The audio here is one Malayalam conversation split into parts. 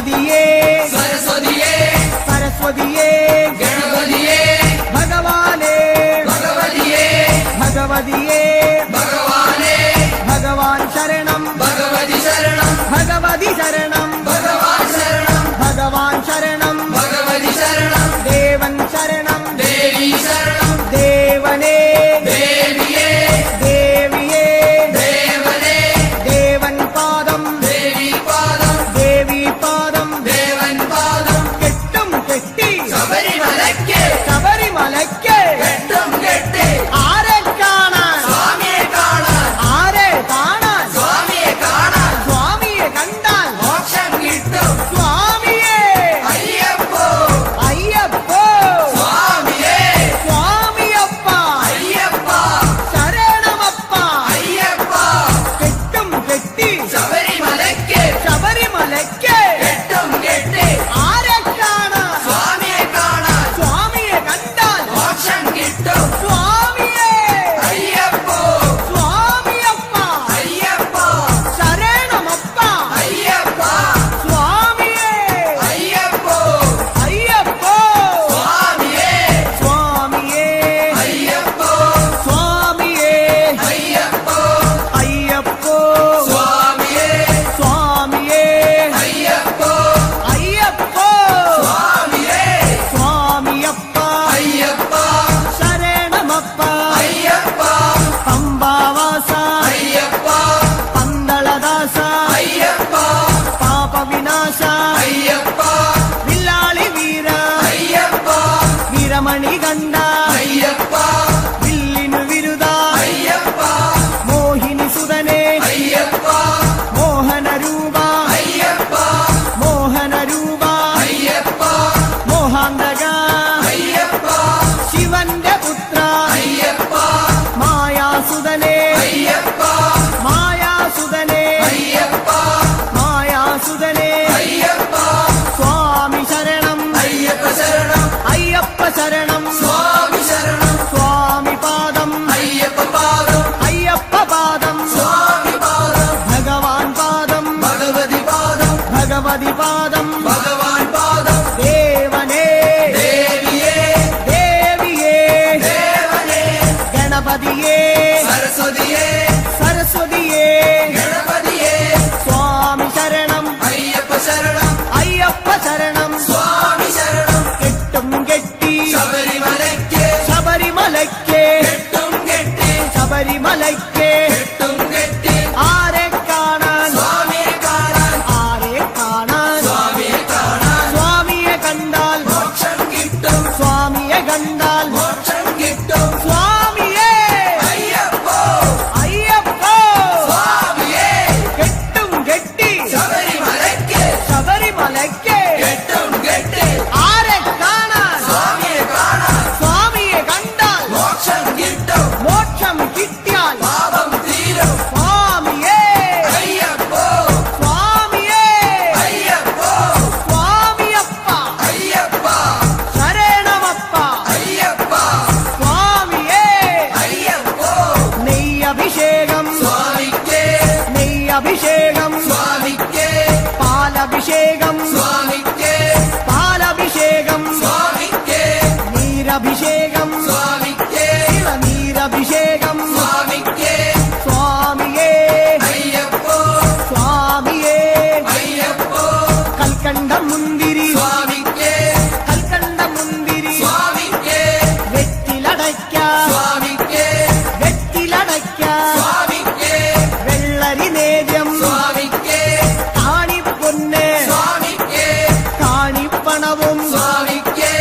ഗണപതിയേ സരസ്വതിയേ സരസ്വതിയേ ഗണപതിയേ ഭഗവാനേ ഭഗവതിയേ ഭഗവതിയേ ഭഗവാനേ ഭഗവാൻ ശരണം ഭഗവതി ശരണം ഭഗവതി ശരണം ഭഗവാൻ ശരണം ഭഗവാൻ ശരണം ഭഗവതി ശരണം ദേവൻ ശരണം ദേവി ശരണം ദേവനേ ദേവിയേ ദേവിയേ ദേവനേ ദേവൻ പാദം ദേവി പാദം ദേവി പാദം ദേവൻ പാദം കെട്ടും കെട്ടി ശബരിമലയ്ക്ക് ശബരിമലയ്ക്ക് കെട്ടും കെട്ടി ആരെ കാണാൻ സ്വാമിയെ കാണാൻ ആരെ കാണാൻ സ്വാമിയെ കാണാൻ സ്വാമിയെ കണ്ടാൽ മോക്ഷം കിട്ടും സ്വാമിയേ അയ്യപ്പോ അയ്യപ്പോ സ്വാമിയേ സ്വാമിയപ്പ അയ്യപ്പ ശരണമപ്പ അയ്യപ്പ കെട്ടും കെട്ടി ശബരിമലയ്ക്ക് ശബരിമലയ്ക്ക് കെട്ടും കെട്ടി ആരെ കാണാൻ സ്വാമിയെ കാണാൻ സ്വാമിയെ കണ്ടാൽ മോക്ഷം കിട്ടും സ്വാമിയേ അയ്യപ്പോ സ്വാമിയപ്പ അയ്യപ്പ ശരണമപ്പ അയ്യപ്പ സ്വാമിയേ അയ്യപ്പോ അയ്യപ്പോ സ്വാമിയേ സ്വാമിയേ അയ്യപ്പോ സ്വാമിയേ അയ്യപ്പോ അയ്യപ്പോ സ്വാമിയേ സ്വാമിയേ അയ്യപ്പോ അയ്യപ്പോ സ്വാമിയേ സ്വാമിയപ്പ അയ്യപ്പ ശരണമപ്പ അയ്യപ്പ പമ്പാവാസ അയ്യപ്പ പന്തളദാസ അയ്യപ്പ പാപവിനാശ അയ്യപ്പ വില്ലാളി വീര അയ്യപ്പ വീരമണി കണ്ട അയ്യപ്പ വില്ലിനു വിരുദ അയ്യപ്പ മോഹിനി സുതനെ അയ്യപ്പ മോഹനരൂപ അയ്യപ്പ മോഹനരൂപ അയ്യപ്പ മോഹാന്തക അയ്യപ്പ ശിവന്റെ പുത്ര അയ്യപ്പ മായാസുതനെ അയ്യപ്പ മായാസുതനെ അയ്യപ്പ മായാസുതനെ അയ്യപ്പ സ്വാമി ശരണം അയ്യപ്പ ശരണം അയ്യപ്പ ശരണം സ്വാമി ശരണം സ്വാമി പാദം അയ്യപ്പ പാദം അയ്യപ്പ പാദം സ്വാമി പാദം ഭഗവാൻ പാദം ഭഗവതി പാദം ഭഗവതി പാദം ഭഗവാൻ പാദം ദേവനേ ദേവിയേ ദേവിയേ ദേവനേ ഗണപതിയേ സരസ്വതിയേ സരസ്വതിയേ ഗണപതിയേ സ്വാമി ശരണം അയ്യപ്പ ശരണം അയ്യപ്പ ശരണം സ്വാമി ശരണം കെട്ടും കെട്ടി ശബരിമലയ്ക്ക് ശബരിമലയ്ക്ക് കെട്ടും കെട്ടി ശബരിമലയ്ക്ക് കെട്ടും കെട്ടി ആരെ കാണാൻ സ്വാമിയെ കാണാൻ ആരെ കാണാൻ സ്വാമിയെ കാണാൻ സ്വാമിയെ കണ്ടാൽ മോക്ഷം കിട്ടും സ്വാമിയെ കണ്ടാൽ മോക്ഷം കിട്ടും സ്വാമിയേ അയ്യപ്പോ അയ്യപ്പോ സ്വാമിയേ കെട്ടും കെട്ടി ശബരിമലയ്ക്ക് ശബരിമലയ്ക്ക് കെട്ടും കെട്ടി ആരെ കാണാൻ സ്വാമിയെ കാണാൻ സ്വാമിയെ കണ്ടാൽ മോക്ഷം കിട്ടും മോക്ഷം കിട്ടിയാൽ പാപം തീരും സ്വാമിയേ അയ്യപ്പോ സ്വാമിയേ അയ്യപ്പോ സ്വാമിയപ്പ അയ്യപ്പ ശരണമപ്പ അയ്യപ്പ സ്വാമിയേ അയ്യപ്പോ നെയ്യഭിഷേകം സ്വാമിക്ക് നെയ്യഭിഷേകം സ്വാമിക്ക് പാലഭിഷേകം സ്വാമിക്ക് പാലഭിഷേകം സ്വാമിക്ക് നീരഭിഷേകം സ്വാമിക്ക് നീരഭിഷേകം സ്വാമിക്ക് സ്വാമിയേ അയ്യപ്പോ സ്വാമിയേ അയ്യപ്പോ കൽക്കണ്ടം മുന്തിരി സ്വാമിക്ക് കൽക്കണ്ടം മുന്തിരി സ്വാമിക്ക് വെറ്റിലടയ്ക്ക സ്വാമിക്ക് വെറ്റിലടയ്ക്ക സ്വാമിക്ക് വെള്ളരി നേദ്യം സ്വാമിക്ക് കാണിപ്പൊന്ന് സ്വാമിക്ക് കാണിപ്പണവും സ്വാമിക്ക്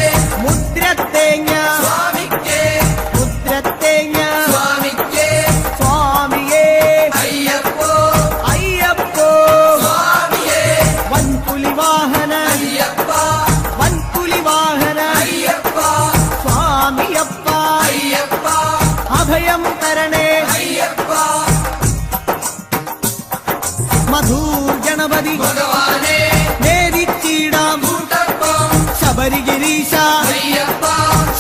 മുദ്രത്തേങ്ങ സ്വാമിക്ക് മുദ്രത്തേങ്ങ സ്വാമിക്ക് സ്വാമിയേ അയ്യപ്പോ അയ്യപ്പോ സ്വാമിയേ വൻപുലി വാഹന അയ്യപ്പ വൻപുലി വാഹന അയ്യപ്പ സ്വാമിയപ്പ അയ്യപ്പ അഭയം തരണേ അയ്യപ്പ മധൂർ ഗണപതി ഭഗവാനേ നേരിച്ചിടാം കൂട്ടപ്പം ശബരിഗിരീശ അയ്യപ്പ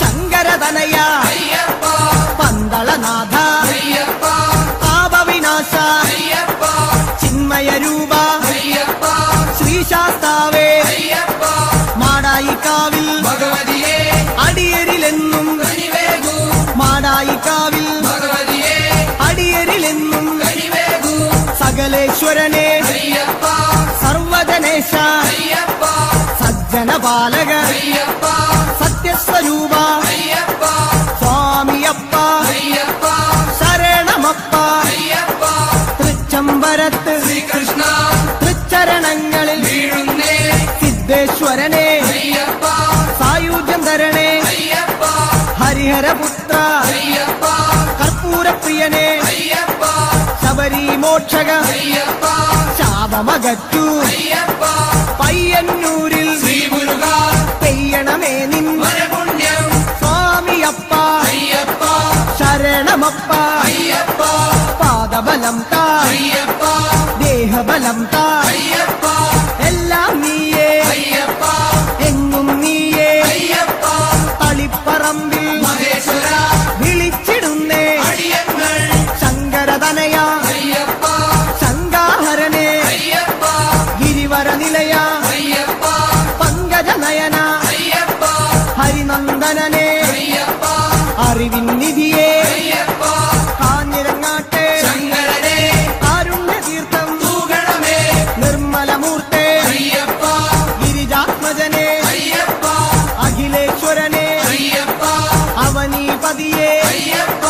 ശങ്കരതനയ അയ്യപ്പ പന്തളനാഥ അയ്യപ്പ പാപവിനാശ അയ്യപ്പ ചിന്മയ രൂപ അയ്യപ്പ ശ്രീശാസ്താവേ സർവേശ്വരനെ അയ്യപ്പ സർവജനേശ അയ്യപ്പ സജ്ജനപാലക അയ്യപ്പ സത്യസ്വരൂപ അയ്യപ്പ സ്വാമിയപ്പ അയ്യപ്പ ശരണമപ്പ അയ്യപ്പ തൃച്ചംബരത്ത് ശ്രീകൃഷ്ണ തൃച്ചരണങ്ങളിൽ വീഴുന്നേ സിദ്ധേശ്വരനെ അയ്യപ്പ സായുജ്യം തരണേ അയ്യപ്പ ഹരിഹരപുത്ര അയ്യപ്പ കർപ്പൂരപ്രിയനെ അയ്യപ്പ ശബരി മോക്ഷക അയ്യപ്പ ശാപമകറ്റു അയ്യപ്പ പയ്യന്നൂരിൽ ശ്രീമുരുക പെയ്യണമേ നിൻ വരപുണ്യം സ്വാമിയപ്പ അയ്യപ്പ ശരണമപ്പ അയ്യപ്പ പാദബലം താ അയ്യപ്പ ദേഹബലം താ അയ്യപ്പ എല്ലാം നീയേ അയ്യപ്പ എങ്ങും നീയേ അയ്യപ്പ തളിപ്പറമ്പിൽ മഹേശ്വര വിളിച്ചിടുന്നേ അടിയങ്ങൾ ശങ്കരതനയ അയ്യപ്പ ശങ്കാഹരനെ അയ്യപ്പ ഗിരിവര നിലയ അയ്യപ്പ പങ്കജനയന അയ്യപ്പ ഹരിനന്ദനനെ അയ്യപ്പ അറിവിൻ നിധിയെ അയ്യപ്പ കാഞ്ഞിരങ്ങാട്ടെ ശങ്കരനെ കാരുണ്യതീർത്ഥം തൂകണമേ നിർമ്മലമൂർത്തെ അയ്യപ്പ ഗിരിജാത്മജനെ അയ്യപ്പ അഖിലേശ്വരനെ അയ്യപ്പ അവനീപതിയെ അയ്യപ്പ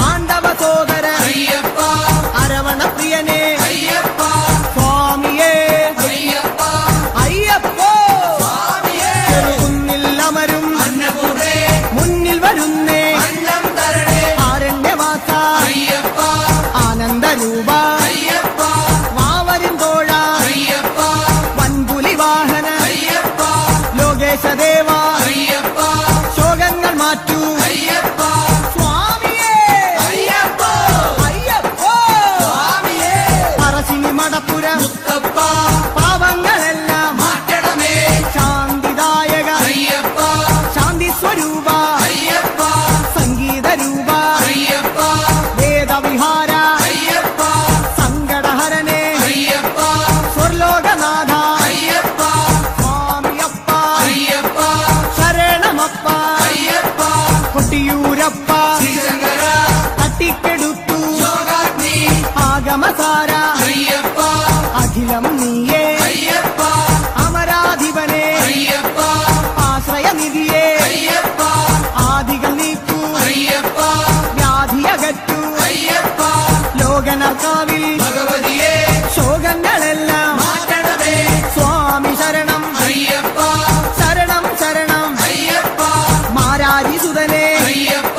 ആണ്ടവ സോദര അയ്യപ്പ അരവണപ്രിയനെ അയ്യപ്പ സ്വാമിയേ അയ്യപ്പ അയ്യപ്പോ സ്വാമിയേ ചെറുകുന്നിൽ അമരും അന്നപൂർണേ മുന്നിൽ വരുന്നേ അന്നം തരണേ ആരണ്യവാസ അയ്യപ്പ ആനന്ദരൂപ അയ്യപ്പ വാവരും തോഴ അയ്യപ്പ വൻപുലി വാഹന അയ്യപ്പ ലോകേശദേവ അയ്യപ്പ ശോകങ്ങൾ മാറ്റൂ അയ്യപ്പ സ്വാമിയേ അയ്യപ്പ അയ്യപ്പോ സ്വാമിയേ പറശ്ശിനി മടപ്പുരം മുത്തപ്പ പാവങ്ങളെല്ലാം മാറ്റണമേ ശാന്തിദായക അയ്യപ്പ ശാന്തി സ്വരൂപ അയ്യപ്പ സംഗീതരൂപ അയ്യപ്പ വേദവിഹാര അയ്യപ്പ സങ്കടഹരനെ അയ്യപ്പ സ്വർലോകനാഥ അയ്യപ്പ സ്വാമിയപ്പ അയ്യപ്പ ശരണമപ്പ അയ്യപ്പ കൊട്ടിയൂരപ്പ ശ്രീശങ്കര തട്ടിക്കെടുത്തു യോഗാഗ്നി ആഗമസാര അയ്യപ്പ അഖിലം നീയേ അയ്യപ്പ അമരാധിപനെ അയ്യപ്പ ആശ്രയനിധിയെ അയ്യപ്പ ആദികൾ നീക്കൂ അയ്യപ്പ വ്യാധിയകറ്റു അയ്യപ്പ ലോകനർക്കാവിൽ ഭഗവതിയെ ശോകങ്ങളെല്ലാം മാറ്റണമേ സ്വാമി ശരണം അയ്യപ്പ ശരണം ശരണം അയ്യപ്പ മാരാരിസുതനെ അയ്യപ്പ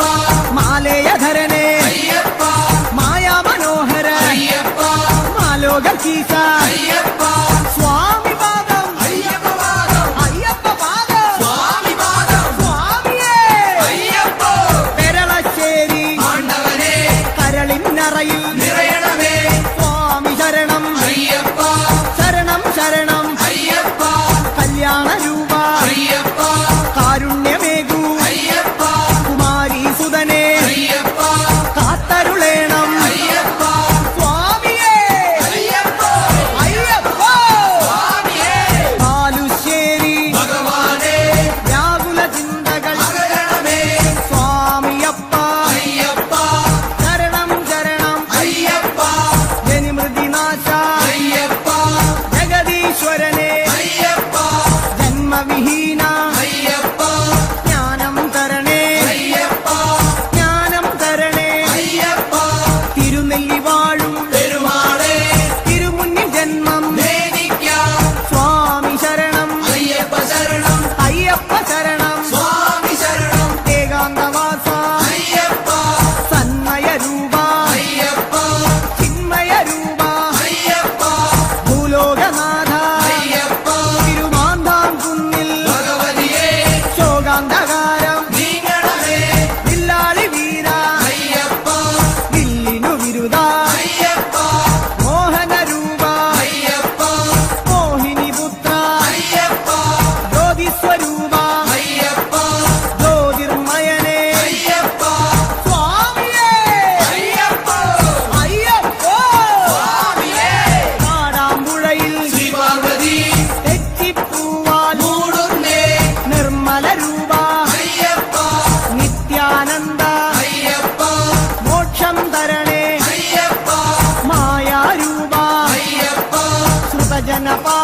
മാലേയധരനെ അയ്യപ്പ മായാമനോഹര അയ്യപ്പ മാലോകീസ അയ്യപ്പ സ്വാമി പാദം അയ്യപ്പ പാദം അയ്യപ്പ പാദം സ്വാമി പാദം സ്വാമിയേ അയ്യപ്പ പെരളശ്ശേരി ആണ്ടവനെ കരളിന്നറയിൽ നിറയണമേ സ്വാമി ശരണം അയ്യപ്പ ശരണം ശരണം അയ്യപ്പ കല്യാണരൂപ അയ്യപ്പ കാരുണ്യമേകൂ അയ്യപ്പ കുമാരീസുതനെ അയ്യപ്പ കാത്തരുളേണം അയ്യപ്പ സ്വാമിയേ അയ്യപ്പ അയ്യപ്പ സ്വാമിയേ പാലുശ്ശേരി ഭഗവാനെ വ്യാകുല ചിന്തകൾ അകരണമേ സ്വാമിയപ്പ അയ്യപ്പ ശരണം ശരണം അയ്യപ്പ ജനിമൃതിനാശ അയ്യപ്പ ജഗദീശ്വരനെ അയ്യപ്പ ജന്മവിഹീന അയ്യപ്പ ജ്ഞാനം തരണേ അയ്യപ്പ ജ്ഞാനം തരണേ അയ്യപ്പ തിരുനെല്ലി വാഴും പെരുമാളെ തിരുമുന്നിൽ ജന്മം വേദിക്കാം സ്വാമി ശരണം അയ്യപ്പ ശരണം അയ്യപ്പ ശരണം സ്വാമി ശരണം ഏകാന്തവാസ അയ്യപ്പ സന്മയരൂപ അയ്യപ്പ ചിന്മയരൂപ അയ്യപ്പ ഭൂലോകനാഥ അയ്യപ്പ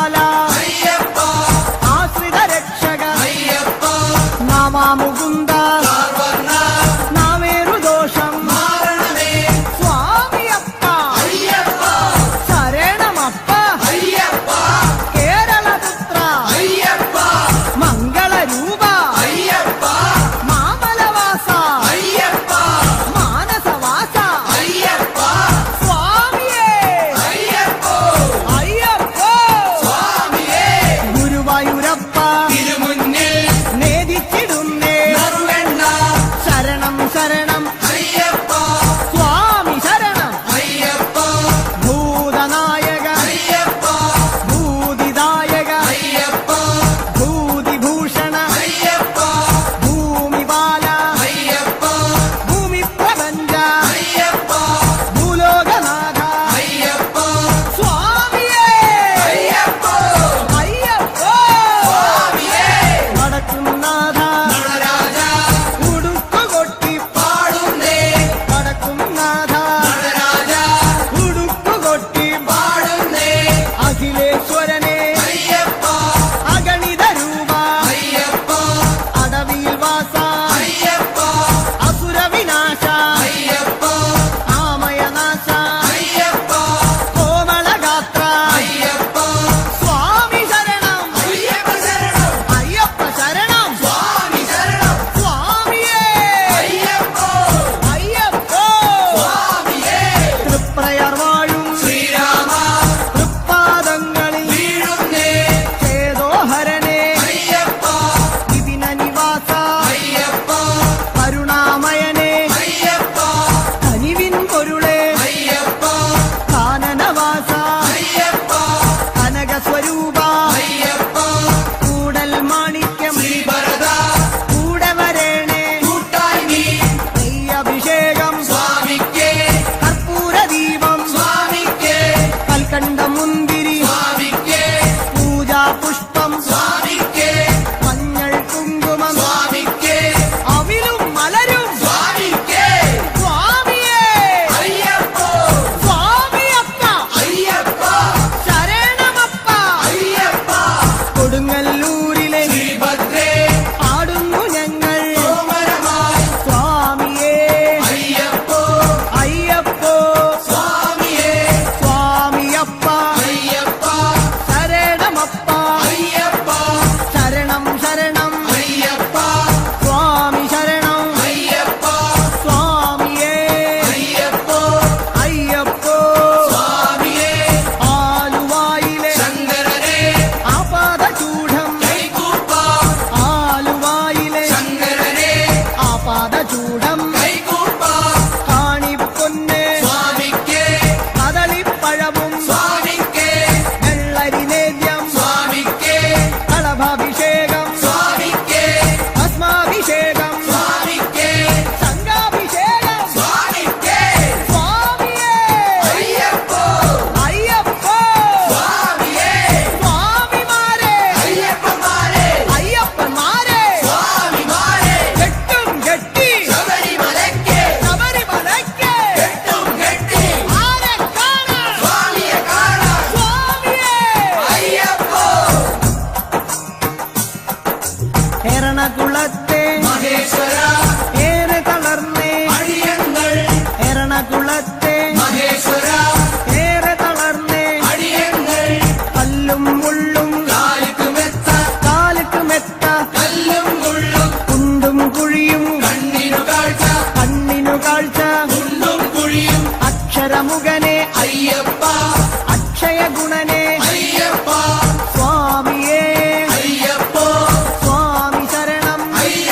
ബാല അയ്യപ്പ ആശ്രിത രക്ഷക അയ്യപ്പ നാമാമുകുന്ദ സർവർണ്ണ നാമേറുദോഷം മാരണമേ സ്വാമിയപ്പ അയ്യപ്പ ശരണമപ്പ അയ്യപ്പ കേരളപുത്ര അയ്യപ്പ മംഗളരൂപ അയ്യപ്പ മാമലവാസ അയ്യപ്പ മാനസവാസ അയ്യപ്പ സ്വാമിയേ അയ്യപ്പ അയ്യപ്പോ സ്വാമിയേ ഗുരുവായൂരപ്പ തിരുമുന്നിൽ നേദിച്ചിടുന്നേ നറുവെണ്ണ ശരണം ശരണം അയ്യപ്പ സ്വാമി ശരണം അയ്യപ്പ ഭൂതനായക അയ്യപ്പ ഭൂതിദായക അയ്യപ്പ ഭൂതിഭൂഷണ അയ്യപ്പ ഭൂമിപാല അയ്യപ്പ ഭൂമിപ്രപഞ്ച അയ്യപ്പ ഭൂലോകനാഥ അയ്യപ്പ സ്വാമിയേ അയ്യപ്പ അയ്യപ്പോ സ്വാമിയേ വടക്കുംനാഥ നടരാജ ഉടുക്കുകൊട്ടി പാടുന്നേ വടക്കുംനാഥ നടരാജ ഉടുക്കുകൊട്ടി പാടുന്നേ അഖിലേശ്വരനെ അയ്യപ്പ അഗണിത രൂപ അയ്യപ്പ അടവിൽ വാസ അയ്യപ്പ അസുരവിനാശ അയ്യപ്പ ആമയനാശ അയ്യപ്പ കോമളഗാത്ര അയ്യപ്പ സ്വാമി ശരണം അയ്യപ്പ ശരണം അയ്യപ്പ ശരണം സ്വാമി ശരണം സ്വാമിയേ അയ്യപ്പ അയ്യപ്പോ സ്വാമിയേ തൃപ്രയർ വാഴും ശ്രീരാമ തൃപ്പാദങ്ങളിൽ വീഴുന്നേ ചേതോഹരനെ അയ്യപ്പ വിപിന നിവാസ അയ്യപ്പ കരുണാമയനെ അയ്യപ്പ കനിവിൻ പൊരുളെ അയ്യപ്പ കാനനവാസ അയ്യപ്പ കനകസ്വരൂപ അയ്യപ്പ കൂടൽ മാണിക്യം ശ്രീഭരത കൂടെ വരേണേ കൂട്ടായി നീ നെയ്യഭിഷേകം സ്വാമിക്കേ കർപ്പൂരദീപം സ്വാമിക്കേ കൽക്കണ്ട മുന്തിരി സ്വാമിക്കേ പൂജാപുഷ്പം സ്വാമിക്കേ മഞ്ഞൾ കുങ്കുമം സ്വാമിക്കേ അവിലും മലരും സ്വാമിക്കേ സ്വാമിയേ അയ്യപ്പ സ്വാമിയപ്പ അയ്യപ്പ ശരണമപ്പ അയ്യപ്പ കൊടുങ്ങല്ലൂരിലെ ശ്രീഭദ്രേ ആടുന്നു ഞങ്ങൾ കോമരമായി സ്വാമിയേ അയ്യപ്പോ അയ്യപ്പോ സ്വാമിയേ സ്വാമിയപ്പ അയ്യപ്പ ശരണമപ്പ അയ്യപ്പ ശരണം ശരണം അയ്യപ്പ സ്വാമി ശരണം അയ്യപ്പ സ്വാമിയേ അയ്യപ്പോ അയ്യപ്പോ സ്വാമിയേ ആലുവായിലെ ശങ്കരനെ ആപാദചൂഢം കൈകൂപ്പാം ആലുവായിലെ ശങ്കരനെ ആപാദചൂഢം കൈകൂപ്പാം കാണിപ്പൊന്ന് സ്വാമിക്കേ കദളിപ്പഴവും സ്വാമിക്കേ വെള്ളരി നേദ്യം സ്വാമിക്കേ കളഭാഭിഷേകം സ്വാമിക്കേ ഭസ്മാഭിഷേകം സ്വാമിക്കേ സംഘാഭിഷേകം സ്വാമിക്കേ സ്വാമിയേ അയ്യപ്പോ അയ്യപ്പോ സ്വാമിയേ സ്വാമിമാരെ അയ്യപ്പന്മാരെ അയ്യപ്പന്മാരെ സ്വാമിമാരെ കെട്ടും കെട്ടി ശബരിമലയ്ക്ക് ശബരിമലയ്ക്ക് കെട്ടും കെട്ടി ആരെ കാണാൻ സ്വാമിയെ കാണാൻ സ്വാമിയേ അയ്യപ്പോ എറണാകുളത്തെ മഹേശ്വര ഏറെ തളർന്നേ അടിയങ്ങൾ എറണാകുളത്തെ മഹേശ്വര ഏറെ തളർന്നേ അടിയങ്ങൾ കല്ലും മുള്ളും കാലുക്ക് മെത്ത കാലുക്ക് മെത്ത കല്ലും മുള്ളും കുണ്ടും കുഴിയും കണ്ണിനു കാഴ്ച കണ്ണിനു കാഴ്ച കുണ്ടും കുഴിയും അക്ഷരമുഖനെ അയ്യപ്പ അക്ഷയ ഗുണനെ അയ്യപ്പ സ്വാമിയേ അയ്യപ്പോ സ്വാമി ശരണം അയ്യപ്പ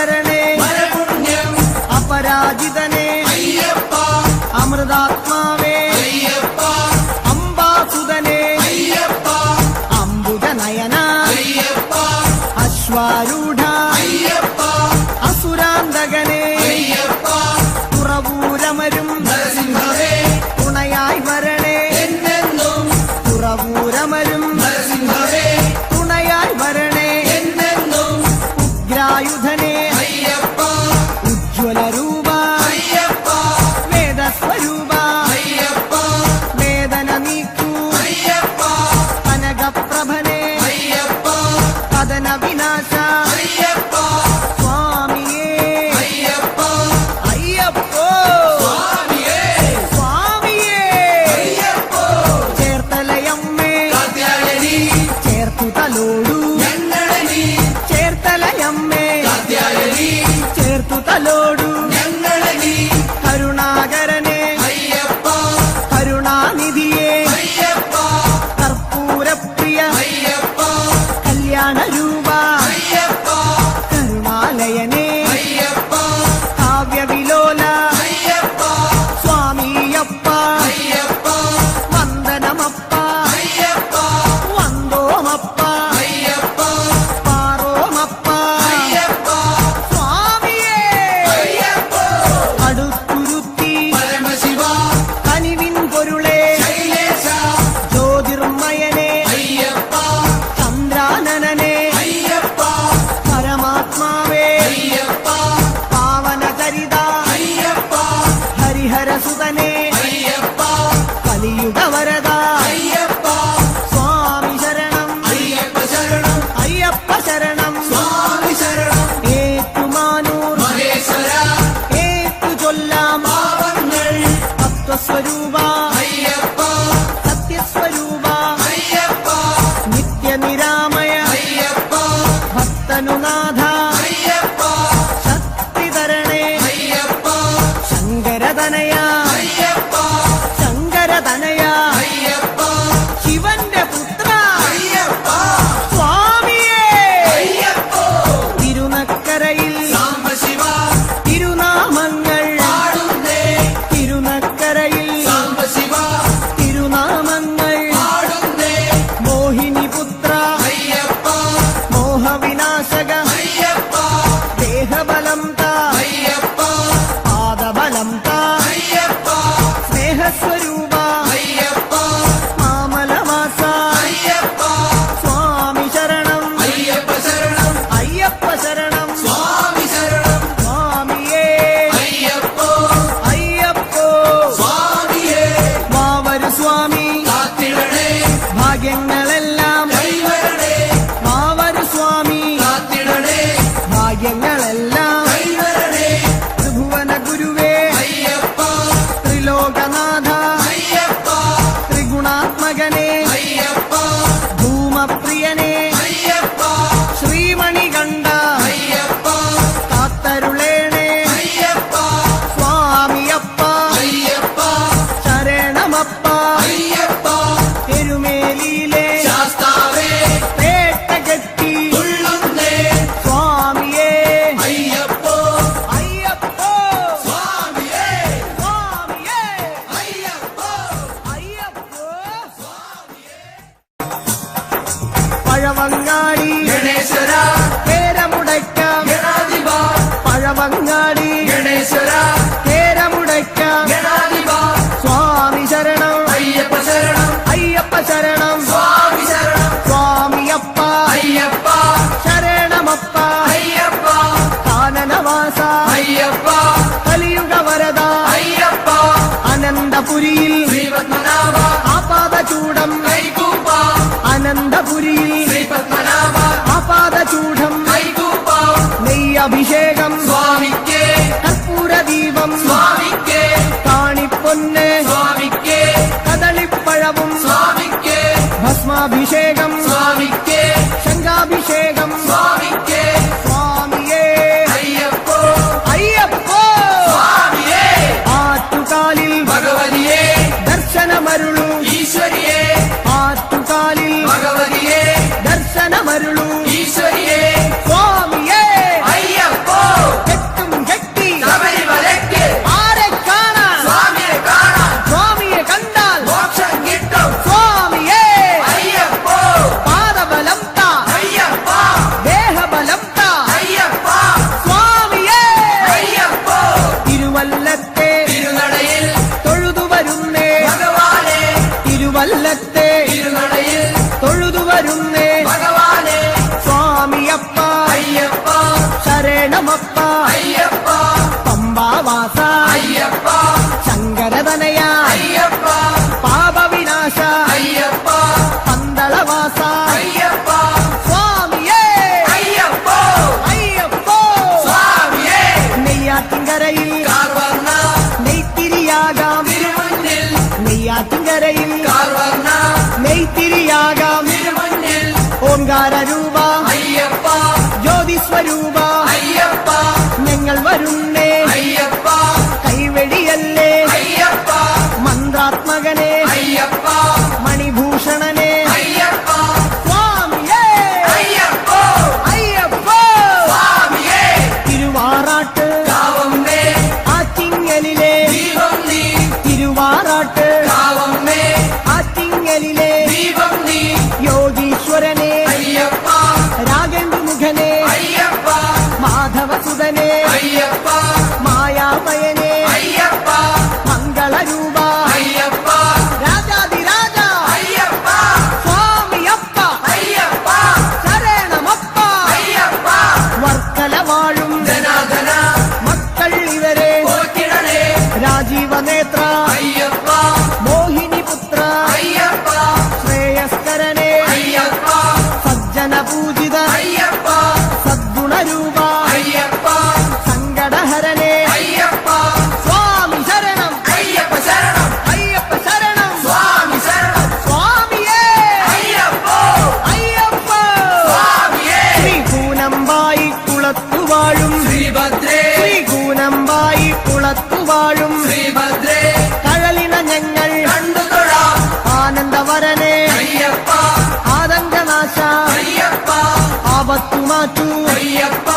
തരണേ വരപുണ്യം അപരാജിതനെ അയ്യപ്പ അമൃതാത്മാവേ അയ്യപ്പ അംബാസുതനെ അയ്യപ്പ അംബുജനയന അയ്യപ്പ അശ്വാരൂഢ അയ്യപ്പ അസുരാന്തകനെ അയ്യപ്പ തുറവൂരമരും നരസിംഹവേ തുണയായി വരണേ എന്നെന്നും തുറവൂരമരും നരസിംഹവേ തുണയായി വരണേ എന്നെന്നും ഉഗ്രായുധനെ അയ്യപ്പ ഉജ്ജ്വലരൂപ അയ്യപ്പ വേദസ്വരൂപ അയ്യപ്പ വേദന നീക്കൂ അയ്യപ്പ കനകപ്രഭനെ അയ്യപ്പ കഥന വിനാശ അയ്യപ്പ സ്വാമിയേ അയ്യപ്പ അയ്യപ്പോ സ്വാമിയേ സ്വാമിയേ അയ്യപ്പോ ചേർത്തലയമ്മേ കാത്യായനി ചേർത്തു തലോടു ഞങ്ങളെ നീ ചേർത്തലയമ്മേ കാത്യായനി ചേർത്തു തലോടു ഞങ്ങളെ നീ കരുണാകരനെ അയ്യപ്പ കരുണാനിധിയെ അയ്യപ്പ കർപ്പൂരപ്രിയ അയ്യപ്പ കല്യാണരൂപ അയ്യപ്പ കരുണാലയനെ അയ്യപ്പ കാവ്യവിലോല അയ്യപ്പ സ്വാമിയപ്പ അയ്യപ്പ വന്ദനമപ്പ അയ്യപ്പ വന്ദോമപ്പ അയ്യപ്പ പാറോമപ്പ അയ്യപ്പ സ്വാമിയേ അയ്യപ്പ അടുത്തുരുത്തി പരമശിവ കനിവിൻ പൊരുളെ ശൈലേശ ജ്യോതിർമയനെ അയ്യപ്പ ചന്ദ്രാനനനെ അയ്യപ്പ പരമാത്മാവേ അയ്യപ്പ പാവനചരിത അയ്യപ്പ ഹരിഹരസുതനെ അയ്യപ്പ കലിയുഗവരദ അയ്യപ്പ സ്വാമി ശരണം അയ്യപ്പ ശരണം അയ്യപ്പ ശരണം സ്വാമി ശരണം ഏറ്റുമാനൂർ മഹേശ്വര ഏറ്റു ചൊല്ലാം പാവങ്ങൾ തത്വസ്വരൂപ അയ്യപ്പ സത്യസ്വരൂപ അയ്യപ്പ നിത്യനിരാമയ അയ്യപ്പ ഭക്തനുനാഥ അയ്യപ്പ ശക്തിധരണേ അയ്യപ്പ ശങ്കരതനയ അയ്യപ്പ ശങ്കരതനയ അയ്യപ്പ ശിവന്റെ പുത്ര അയ്യപ്പ സ്വാമിയേ അയ്യപ്പ തിരുനക്കരയിൽ സാംബശിവ തിരുനാമങ്ങൾ പാടുന്നേ തിരുനക്കരയിൽ സാംബശിവ തിരുനാമങ്ങൾ പാടുന്നേ മോഹിനിപുത്ര അയ്യപ്പ മോഹവിനാശക അയ്യപ്പ ദേഹബലം താ അയ്യപ്പ പാദബലം താ അയ്യപ്പ സ്നേഹസ്വരൂപ അയ്യപ്പ മാമലവാസ അയ്യപ്പ സ്വാമി ശരണം അയ്യപ്പ ശരണം അയ്യപ്പ ശരണം സ്വാമി ശരണം സ്വാമിയേ അയ്യപ്പ അയ്യപ്പോ സ്വാമിയേ മാവരു സ്വാമി കാത്തിടണേ ഭാഗ്യങ്ങളെല്ലാം കൈവരണേ മാവരു സ്വാമി കാത്തിടണേ ഭാഗ്യങ്ങളെല്ലാം കൈവരണേ ത്രിഭുവന ഗുരുവേ അയ്യപ്പ ത്രിലോകനാഥ അയ്യപ്പ ത്രിഗുണാത്മകനെ അയ്യപ്പ ധൂമപ്രിയനെ അയ്യപ്പ ശ്രീമണികണ്ഠ അയ്യപ്പ കാത്തരുളേണേ അയ്യപ്പ സ്വാമിയപ്പ അയ്യപ്പ ശരണമപ്പ അയ്യപ്പ തിരുമേലിയിലെ ശാസ്താവേ പേട്ടകെട്ടി തുള്ളുന്നേ സ്വാമിയേ അയ്യപ്പോ അയ്യപ്പോ സ്വാമിയേ സ്വാമിയേ അയ്യപ്പോ അയ്യപ്പോ പഴവങ്ങാടി ഗണേശ്വര കേരമുടയ്ക്കാം ഗണാധിപ പഴവങ്ങാടി ഗണേശ്വര കേരമുടയ്ക്കാം ഗണാധിപ സ്വാമി ശരണം അയ്യപ്പ ശരണം അയ്യപ്പ ശരണം സ്വാമി ശരണം സ്വാമിയപ്പ അയ്യപ്പ ശരണമപ്പ അയ്യപ്പ കാനനവാസ അയ്യപ്പ കലിയുഗവരദ അയ്യപ്പ അനന്തപുരിയിൽ ശ്രീപത്മനാഭ ആപാദചൂടം കൈകൂപ്പ അനന്തപുരിയിൽ ശ്രീപത്മനാഭ ആപാദചൂഢം കൈകൂപ്പ നെയ്യഭിഷേകം സ്വാമിക്കേ കർപ്പൂരദീപം സ്വാമിക്കേ കാണിപ്പൊന്ന് സ്വാമിക്കേ കദളിപ്പഴവും സ്വാമിക്കേ ഭസ്മാഭിഷേകം സ്വാമിക്കേ ശംഖാഭിഷേകം സ്വാമിക്കേ സ്വാമിയേ അയ്യപ്പോ അയ്യപ്പോ സ്വാമിയേ ആറ്റുകാലിൽ ഭഗവതിയേ ദർശനമരുളു ഈശ്വരിയേ ആറ്റുകാലിൽ ഭഗവതിയേ ദർശനമരുളു ഈശ്വരിയേ സ്വാമിയേ അയ്യപ്പോ ശരണമപ്പ അയ്യപ്പ പമ്പാവാസ അയ്യപ്പ ശങ്കരതനയ അയ്യപ്പ പാപവിനാശ അയ്യപ്പ പന്തളവാസ അയ്യപ്പ സ്വാമിയേ അയ്യപ്പോ അയ്യപ്പോ സ്വാമിയേ നെയ്യാറ്റിൻകരയിൽ കാർവർണ്ണ നെയ്ത്തിരിയാകാം തിരുമുന്നിൽ നെയ്യാറ്റിൻകരയിൽ കാർവർണ്ണ നെയ്ത്തിരിയാകാം തിരുമുന്നിൽ ഓംകാര രൂപ അയ്യപ്പ ജ്യോതിസ്വരൂപ അയ്യപ്പ ഞങ്ങൾ വരുന്നേ അയ്യപ്പ കൈവെടിയല്ലേ അയ്യപ്പ മന്ത്രാത്മകനെ അയ്യപ്പ മണിഭൂഷണനെ അയ്യപ്പ സ്വാമിയേ അയ്യപ്പോ അയ്യപ്പോ സ്വാമിയേ തിരുവാറാട്ട് കാവമ്മേ ആറ്റിങ്ങലിലെ ദീപം നീ തിരുവാറാട്ട് കാവമ്മേ ആറ്റിങ്ങലിലെ ദീപം നീ യോഗീശ്വരനെ അയ്യപ്പ രാഗേന്ദ്രമുഖനെ അയ്യപ്പ മാധവസുതനെ അയ്യപ്പ മായാമയനെ അയ്യപ്പ മംഗളരൂപ അയ്യപ്പ രാജാതിരാജ അയ്യപ്പ സ്വാമിയപ്പ അയ്യപ്പ ശരണമപ്പ അയ്യപ്പ വർക്കല വാഴും ധനാധന മക്കൾ ഇവരെ പോറ്റിടണേ രാജീവനേത്ര അയ്യപ്പ മോഹിനിപുത്ര അയ്യപ്പ ശ്രേയസ്കരനെ അയ്യപ്പ സജ്ജന പൂജിത അയ്യപ്പ സദ്ഗുണരൂപ അയ്യപ്പ സങ്കടഹരനെ അയ്യപ്പ സ്വാമി ശരണം അയ്യപ്പ ശരണം അയ്യപ്പ ശരണം സ്വാമി ശരണം സ്വാമിയേ അയ്യപ്പോ അയ്യപ്പ സ്വാമിയേ ശ്രീകൂനമ്പായി കുളത്തുവാഴും ശ്രീഭദ്രേ ശ്രീകൂനമ്പായി കുളത്തുവാഴും ശ്രീഭദ്രേ കഴലിന ഞങ്ങൾ കണ്ടു തൊഴാം ആനന്ദവരനെ അയ്യപ്പ ആതങ്കനാശ അയ്യപ്പ ആപത്തുമാറ്റു അയ്യപ്പ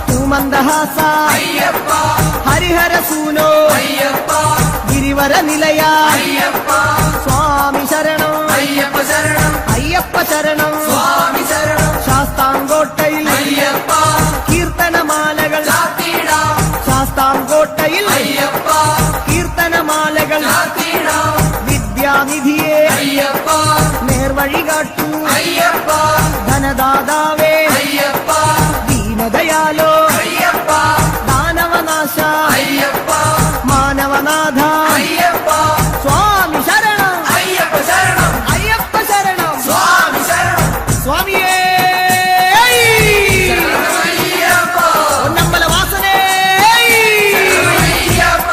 തൂമന്ദഹാസ അയ്യപ്പ ഹരിഹരസൂനോ അയ്യപ്പ ഗിരിവര നിലയ അയ്യപ്പ സ്വാമി ശരണം അയ്യപ്പ ശരണം അയ്യപ്പ ശരണം സ്വാമി ശരണം ശാസ്താംകോട്ടയിൽ അയ്യപ്പ കീർത്തനമാലകൾ ചാത്തിടാം ശാസ്താംകോട്ടയിൽ അയ്യപ്പ കീർത്തനമാലകൾ ചാത്തിടാം വിദ്യാനിധിയെ അയ്യപ്പ നേർവഴി കാട്ടൂ അയ്യപ്പ ധനദാതാവേ അയ്യപ്പ ദീനദയാലോ അയ്യപ്പ ദാനവനാശ അയ്യപ്പ മാനവനാഥ അയ്യപ്പ സ്വാമി ശരണം അയ്യപ്പ ശരണം അയ്യപ്പ ശരണം സ്വാമി ശരണം സ്വാമിയേ അയ്യപ്പ പൊന്നമ്പല വാസനേ അയ്യപ്പ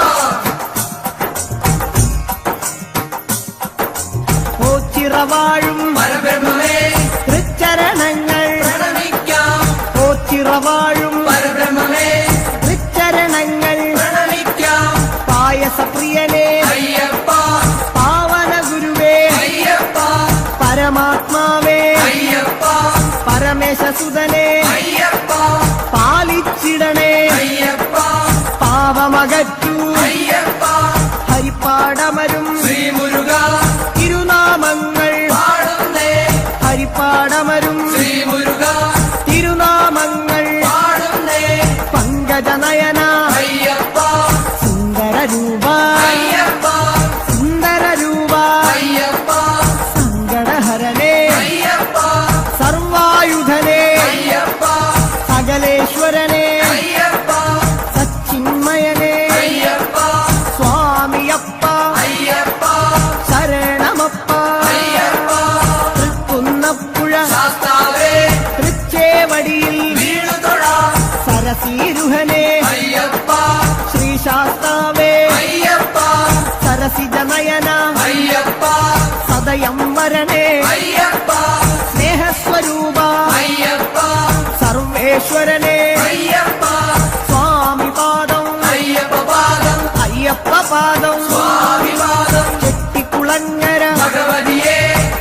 ഓച്ചിറവാഴും പരബ്രഹ്മമേ തൃച്ചരണങ്ങൾ പ്രണമിക്കാം ഓച്ചിറവാഴും പരബ്രഹ്മമേ തൃച്ചരണങ്ങൾ പ്രണമിക്കാം പായസപ്രിയനെ അയ്യപ്പ പാവന ഗുരുവേ അയ്യപ്പ പരമാത്മാവേ അയ്യപ്പ പരമേശസുതനെ അയ്യപ്പ പാലിച്ചിടണേ അയ്യപ്പ പാവമകറ്റൂ അയ്യപ്പ ഹരിപ്പാടമരും ശ്രീമുരുക തിരുനാമങ്ങൾ പാടുന്നേ ഹരിപ്പാടമരും ശ്രീമുരുക തിരുനാമങ്ങൾ പാടുന്നേ പങ്കജനയന അയ്യപ്പ സുന്ദരരൂപ അയ്യപ്പ സുന്ദരരൂപ അയ്യപ്പ സങ്കടഹരനെ അയ്യപ്പ സർവായുധനെ അയ്യപ്പ സകലേശ്വരനെ അയ്യപ്പ സച്ചിന്മയനെ അയ്യപ്പ സ്വാമിയപ്പ അയ്യപ്പ ശരണമപ്പ അയ്യപ്പ തൃക്കുന്നപ്പുഴ ശാസ്താവേ തൃച്ചേവടിയിൽ വീണു തൊഴാം സരസീരുഹനെ അയ്യപ്പ ശ്രീശാസ്താവേ അയ്യപ്പ സരസിജനയന അയ്യപ്പ സദയം വരണേ അയ്യപ്പ സ്നേഹസ്വരൂപ അയ്യപ്പ സർവേശ്വരനെ അയ്യപ്പ സ്വാമി പാദം അയ്യപ്പ പാദം അയ്യപ്പ പാദം സ്വാമി പാദം ചെട്ടിക്കുളങ്ങര ഭഗവതിയെ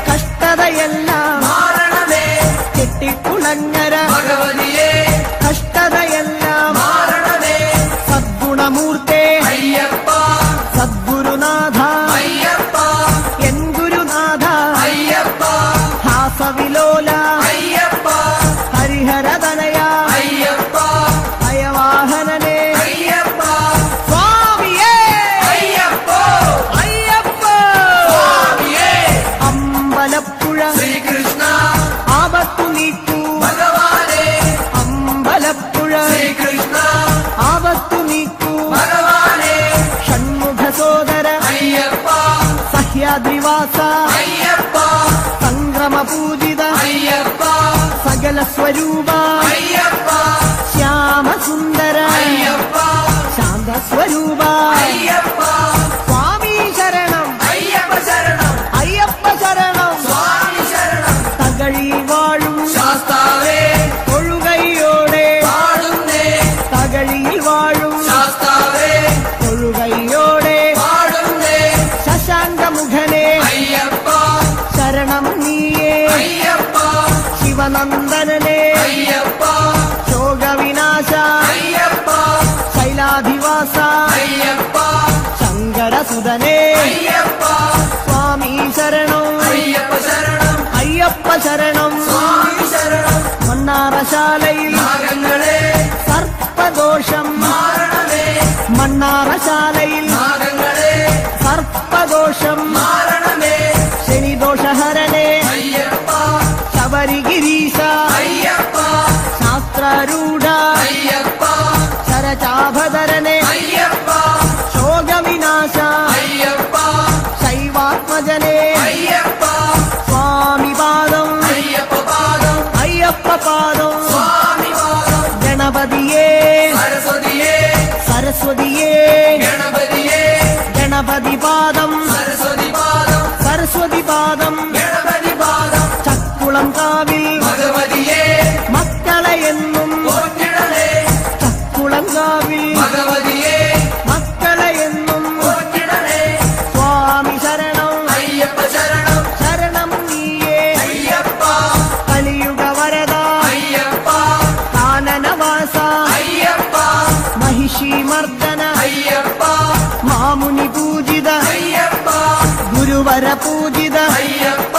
കഷ്ടതയെല്ലാം മാറണമേ ചെട്ടിക്കുളങ്ങര ഭഗവതിയെ കഷ്ടതയെല്ലാം മാറണമേ സദ്ഗുണമൂർത്തേ അയ്യപ്പ സദ്ഗുരുനാഥ അയ്യപ്പ എൻ ഗുരുനാഥ അയ്യപ്പ ഹാസവിലോല അയ്യപ്പ ഹരിഹരതനയ അയ്യപ്പ അയവാഹനനെ അയ്യപ്പ സ്വാമിയേ അയ്യപ്പ അയ്യപ്പ സ്വാമിയേ അമ്പലപ്പുഴ ശ്രീകൃഷ്ണ ആപത്തു നീക്കൂ ഭഗവാനേ അമ്പലപ്പുഴ ശ്രീകൃഷ്ണ സ്വരൂപ അയ്യപ്പ ശ്യാമസുന്ദര അയ്യപ്പ ശാന്തസ്വരൂപ അയ്യപ്പ സ്വാമി ശരണം അയ്യപ്പ ശരണം അയ്യപ്പ ശരണം സ്വാമി ശരണം തകഴി വാഴും ശാസ്താവേ തൊഴുകൈയോടെ പാടുന്നേ തകഴിയിൽ വാഴും ശാസ്താവേ തൊഴുകൈയോടെ പാടുന്നേ ശശാങ്കമുഖനെ അയ്യപ്പ ശരണം നീയേ അയ്യപ്പ ശിവനന്ദനനെ അയ്യപ്പ ശോകവിനാശ അയ്യപ്പ ശൈലാധിവാസ അയ്യപ്പ ശങ്കരസുതനെ അയ്യപ്പ സ്വാമി ശരണം അയ്യപ്പ ശരണം അയ്യപ്പ ശരണം സ്വാമി ശരണം മണ്ണാറശാലയിൽ നാഗങ്ങളെ സർപ്പദോഷം മാരണമേ മണ്ണാറശാലയിൽ നാഗങ്ങളെ സർപ്പദോഷം മാരണമേ ശനിദോഷഹരനെ അയ്യപ്പ ശബരിഗിരീശ അയ്യപ്പ ശാസ്ത്രരൂഢ അയ്യപ്പ ശരചാഭധരനെ അയ്യപ്പ ശോകവിനാശ അയ്യപ്പ ശൈവാത്മജനെ അയ്യപ്പ സ്വാമി പാദം അയ്യപ്പ പാദം അയ്യപ്പ പാദം സ്വാമി പാദം ഗണപതിയേ സരസ്വതിയേ സരസ്വതിയേ ഗണപതിയേ ഗണപതി പാദം സരസ്വതി പാദം സരസ്വതി പാദം ഗണപതി പാദം ചക്കുളം കാവിൽ ഭഗവതിയേ മക്കളെ എന്നും പോറ്റിടണേ ചക്കുളം കാവിൽ ഭഗവതിയേ മക്കളെ എന്നും പോറ്റിടണേ സ്വാമി ശരണം അയ്യപ്പ ശരണം ശരണം നീയേ അയ്യപ്പ കലിയുഗ വരദ അയ്യപ്പ കാനനവാസ അയ്യപ്പ മഹിഷി മർദ്ദന അയ്യപ്പ മാമുനി പൂജിത അയ്യപ്പ ഗുരുവര പൂജിത അയ്യപ്പ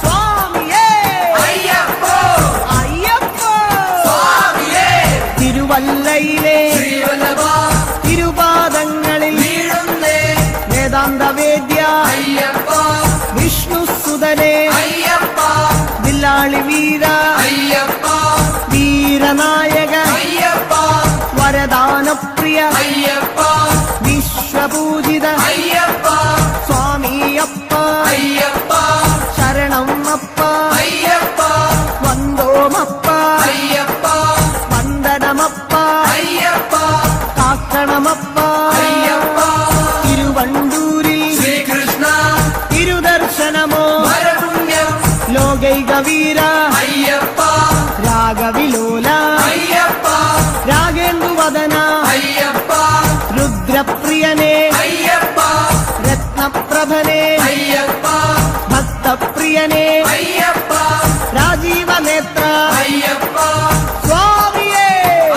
സ്വാമിയേ അയ്യപ്പ അയ്യപ്പ സ്വാമിയേ തിരുവല്ലയിലെ ശ്രീവല്ലഭ തിരുപാദങ്ങളിൽ വീഴുന്നേ വേദാന്തവേദ്യ അയ്യപ്പ വിഷ്ണുസുതനെ അയ്യപ്പ വില്ലാളി വീര അയ്യപ്പ വീരനായക അയ്യപ്പ വരദാനപ്രിയ അയ്യപ്പ വിശ്വപൂജിത അയ്യപ്പ സ്വാമിയപ്പ അയ്യപ്പ ശരണം അപ്പ അയ്യപ്പ വന്ദോമപ്പ അയ്യപ്പ വന്ദനമപ്പ അയ്യപ്പ കാക്കണമപ്പ അയ്യപ്പ തിരുവണ്ടൂരിൽ ശ്രീകൃഷ്ണ തിരുദർശനമോ വരപുണ്യം ലോകൈക വീര അയ്യപ്പ രാഗവിലോല അയ്യപ്പ രാഗേന്ദുവദന അയ്യപ്പ രുദ്രപ്രിയനെ അയ്യപ്പ രത്നപ്രഭനെ അയ്യപ്പ ഭക്തപ്രിയനെ അയ്യപ്പ രാജീവനേത്ര അയ്യപ്പ സ്വാമിയേ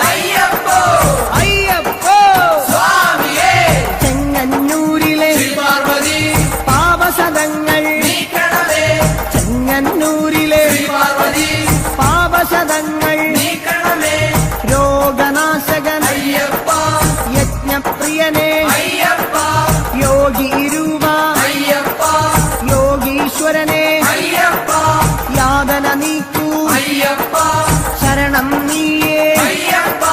അയ്യപ്പ അയ്യപ്പ സ്വാമിയേ ചെങ്ങന്നൂരിലെ ശ്രീപാർവതി പാപശതങ്ങൾ നീക്കണമേ ചെങ്ങന്നൂരിലെ ശ്രീപാർവതി പാപശതങ്ങൾ നീക്കണമേ രോഗനാശകൻ അയ്യപ്പ യജ്ഞപ്രിയനെ അയ്യപ്പ യോഗി രൂപ അയ്യപ്പ യോഗീശ്വരനെ അയ്യപ്പ യാതന നീക്കൂ അയ്യപ്പ ശരണം നീയേ അയ്യപ്പ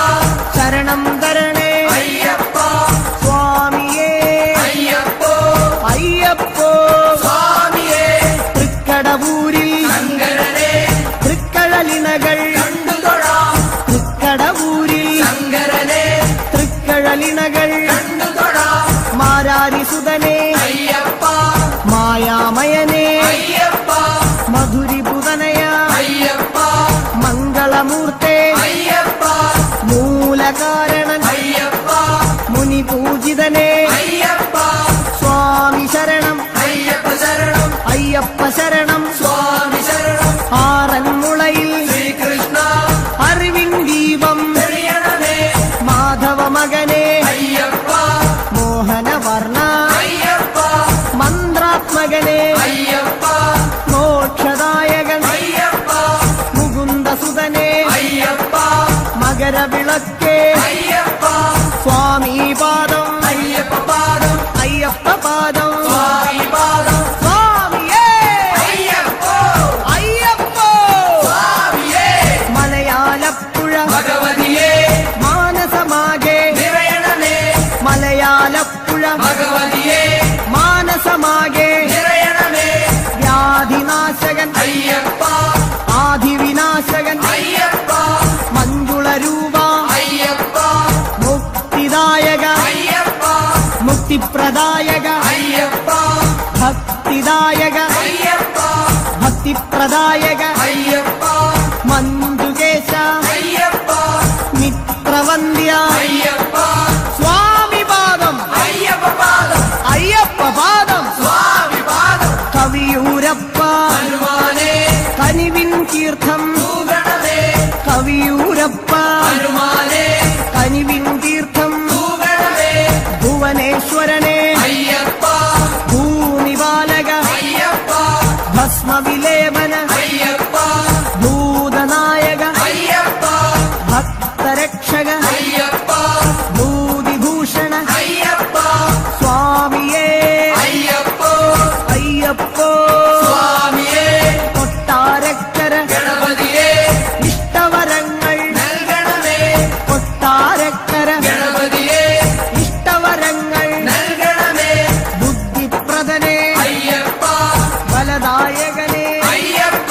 ശരണം തരണേ അയ്യപ്പ സ്വാമിയേ അയ്യപ്പ അയ്യപ്പോ സ്വാമിയേ തൃക്കടവൂരിൽ ശങ്കരനെ തൃക്കഴലിണകൾ കണ്ടുതൊഴാം തൃക്കടവൂരിൽ ശങ്കരനെ തൃക്കഴലിണകൾ കണ്ടുതൊഴാം മാരാരിസുതനെ അയ്യപ്പ മായാമയനെ അയ്യപ്പ മധുരിപുതനയ അയ്യപ്പ മംഗളമൂർത്തെ അയ്യപ്പ മൂലകാരണൻ അയ്യപ്പ മുനിപൂജിതനെ അയ്യപ്പ സ്വാമി ശരണം അയ്യപ്പ ശരണം അയ്യപ്പ ശരണം സ്വാമി ശരണം ആറന്മുളയിൽ ശ്രീകൃഷ്ണ അറിവിൻ ദീപം തെളിയണമേ മാധവ മകനെ അയ്യപ്പ മോഹനവർണ അയ്യപ്പ മന്ത്രാത്മകനെ അയ്യപ്പ മോക്ഷദായകൻ അയ്യപ്പ മുകുന്ദസുതനെ അയ്യപ്പ മകരവിളക്കേ അയ്യപ്പ സ്വാമി പാദം അയ്യപ്പ പാദം അയ്യപ്പ പാദം സ്വാമി പാദം സ്വാമിയേ അയ്യപ്പ അയ്യപ്പ സ്വാമിയേ മലയാലപ്പുഴ ഭഗവതിയേ മാനസമാകെ നിറയണമേ മലയാലപ്പുഴ ഭഗവതിയേ മാനസമാകെ നിറയണമേ വ്യാധിനാശകൻ അയ്യപ്പ ആദിവിനാശകൻ അയ്യപ്പ ഭക്തിപ്രദായക അയ്യപ്പ ഭക്തിദായക അയ്യപ്പ ഭക്തിപ്രദായക അയ്യപ്പ മഞ്ജുകേശ അയ്യപ്പ മിത്രവന്ദ്യ അയ്യപ്പ സ്വാമി പാദം അയ്യപ്പ പാദം അയ്യപ്പ പാദം സ്വാമി പാദം കവിയൂരപ്പ ഹനുമാനേ കനിവിൻ തീർത്ഥം തൂഗണമേ കവിയൂരപ്പ ഹനുമാനേ കനിവിൻ തീർത്ഥം തൂഗണമേ ഭുവനേശ്വരനെ അയ്യപ്പ ഭൂനിവാലക അയ്യപ്പ ഭസ്മവിലേപന അയ്യപ്പ ഭൂതനായക അയ്യപ്പ ഭക്തരക്ഷക അയ്യപ്പ ഭൂതിഭൂഷണ അയ്യപ്പ സ്വാമിയേ അയ്യപ്പോ അയ്യപ്പോ സ്വാമിയേ കൊട്ടാരക്കര ഗണപതിയേ ഇഷ്ടവരങ്ങൾ നൽകണമേ കൊട്ടാരക്കര ഗണപതിയേ ഇഷ്ടവരങ്ങൾ നൽകണമേ ബുദ്ധിപ്രദനെ അയ്യപ്പ ബലദായകനെ അയ്യപ്പ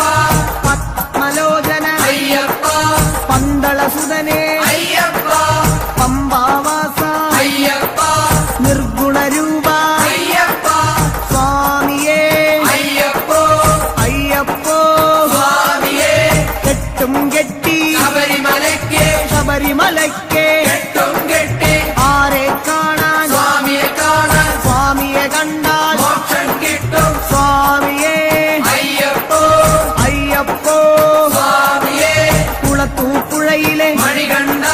പത്മലോചന അയ്യപ്പ പന്തളസുതനെ അയ്യപ്പ പമ്പാവാസ അയ്യപ്പ നിർഗുണരൂപ അയ്യപ്പ സ്വാമിയേ അയ്യപ്പോ അയ്യപ്പോ സ്വാമിയേ കെട്ടും കെട്ടി ശബരിമലയ്ക്ക് ശബരിമലയ്ക്ക് കെട്ടും കെട്ടി ആരെ കാണാൻ സ്വാമിയെ കാണാൻ സ്വാമിയെ കണ്ടാൽ മോക്ഷം കിട്ടും സ്വാമിയേ അയ്യപ്പോ അയ്യപ്പോ സ്വാമിയേ കുളത്തൂപ്പുഴയിലെ മണികണ്ഠ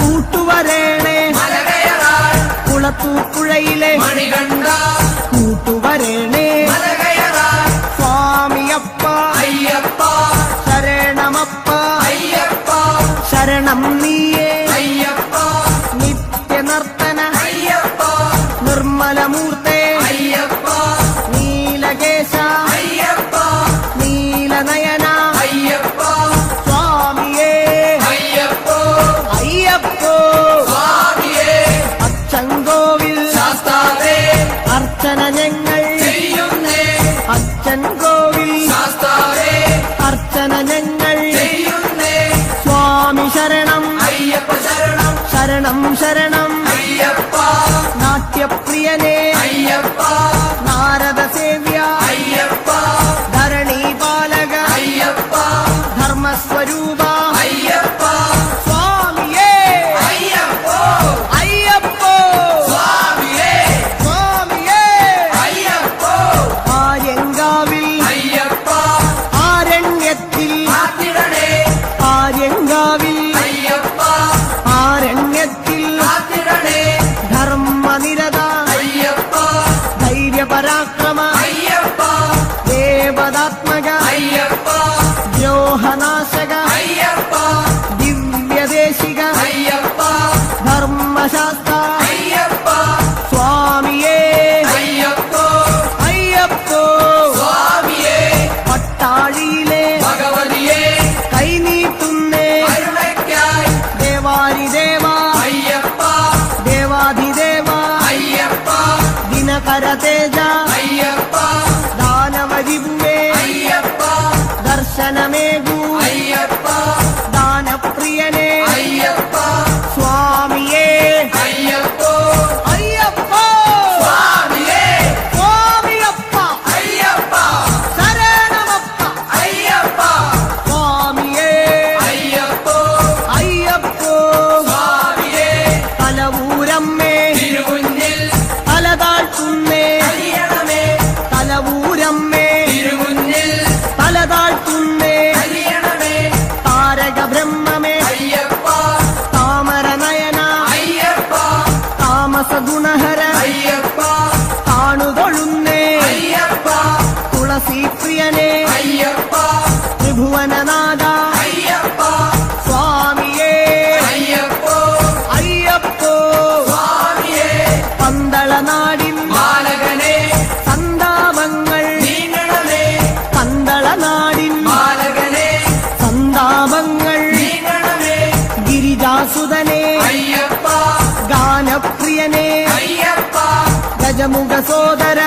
കൂട്ടുവരേണേ മലകയറാൻ കുളത്തൂപ്പുഴയിലെ മണികണ്ഠ കൂട്ടുവരേണേ മലകയറാൻ സ്വാമിയപ്പ അയ്യപ്പ ശരണമപ്പ അയ്യപ്പ ശരണം നീയേ അയ്യപ്പ നിത്യനർത്തന അയ്യപ്പ നിർമ്മലമൂർത്തേ അയ്യപ്പ നീലകേശ അയ്യപ്പ നീലനയന അയ്യപ്പ സ്വാമിയേ അയ്യപ്പോ അയ്യപ്പോ സ്വാമിയേ അച്ചൻകോവിൽ ശാസ്താവേ അർച്ചന ഞങ്ങൾ ചെയ്യുന്നേ അച്ഛൻ കോവിൽ ശാസ്താവേ അർച്ചന ഞങ്ങൾ ചെയ്യുന്നേ സ്വാമി ശരണം അയ്യപ്പ ശരണം ശരണം ശരണം അയ്യപ്പ നാട്യപ്രിയനേ അയ്യപ്പ നാരദ സേവ്യ അയ്യപ്പ ധരണീപാലക അയ്യപ്പ ധർമ്മസ്വരൂപ അയ്യപ്പ സ്വാമിയേ അയ്യപ്പോ അയ്യപ്പോ സ്വാമിയേ സ്വാമിയേ അയ്യപ്പോ ആര്യങ്കാവിൽ അയ്യപ്പ ആരണ്യത്തിൽ കാത്തിടണേ ആര്യങ്കാവിൽ അയ്യപ്പ ആരണ്യത്തിൽ കാത്തിടണേ ധർമ്മനിരത അയ്യപ്പ ധൈര്യപരാക്രമ അയ്യപ്പ ദേവതാത്മക അയ്യപ്പ ദ്രോഹനാശക അയ്യപ്പ ദിവ്യദേശിക അയ്യപ്പ ധർമ്മശാസ്ത്ര അയ്യപ്പ സ്വാമിയേ അയ്യപ്പോ അയ്യപ്പോ സ്വാമിയേ പട്ടാഴിയിലെ ഭഗവതിയേ കൈനീട്ടുന്നേ കരുണയ്ക്കായി ദേവാരിദേവ അയ്യപ്പ ദേവാധിദേവ അയ്യപ്പ ദിനകരതേജ അയ്യപ്പ ദാനവരിഭുവേ അയ്യപ്പ ദർശനമേകൂ അയ്യപ്പ ദാനപ്രിയനേ അയ്യപ്പ സ്വാമിയേ അയ്യപ്പോ അയ്യപ്പോ സ്വാമിയേ സ്വാമിയപ്പ അയ്യപ്പ ശരണമപ്പ അയ്യപ്പ സ്വാമിയേ അയ്യപ്പോ അയ്യപ്പോ സ്വാമിയേ തലവൂരമ്മേ തിരുമുന്നിൽ തലതാഴ്ത്തുന്നേ അലിയണമേ തലവൂരമ്മേ തിരുമുന്നിൽ തലതാഴ്ത്തുന്നേ അലിയണമേ താരക ബ്രഹ്മമേ അയ്യപ്പ താമരനയന അയ്യപ്പ താമസഗുണഹര അയ്യപ്പ താണുതൊഴുന്നേ അയ്യപ്പ തുളസീപ്രിയനേ അയ്യപ്പ ത്രിഭുവനനാഥ അയ്യപ്പ സ്വാമിയേ അയ്യപ്പോ അയ്യപ്പോ സ്വാമിയേ പന്തളനാടിൻ ബാലകനെ സന്താപങ്ങൾ നീങ്ങണമേ പന്തളനാടിൻ ബാലകനെ സന്താപങ്ങൾ നീങ്ങണമേ ഗിരിജാസുതനേ അയ്യപ്പ ഗാനപ്രിയനേ അയ്യപ്പ ഗജമുഖ സോദര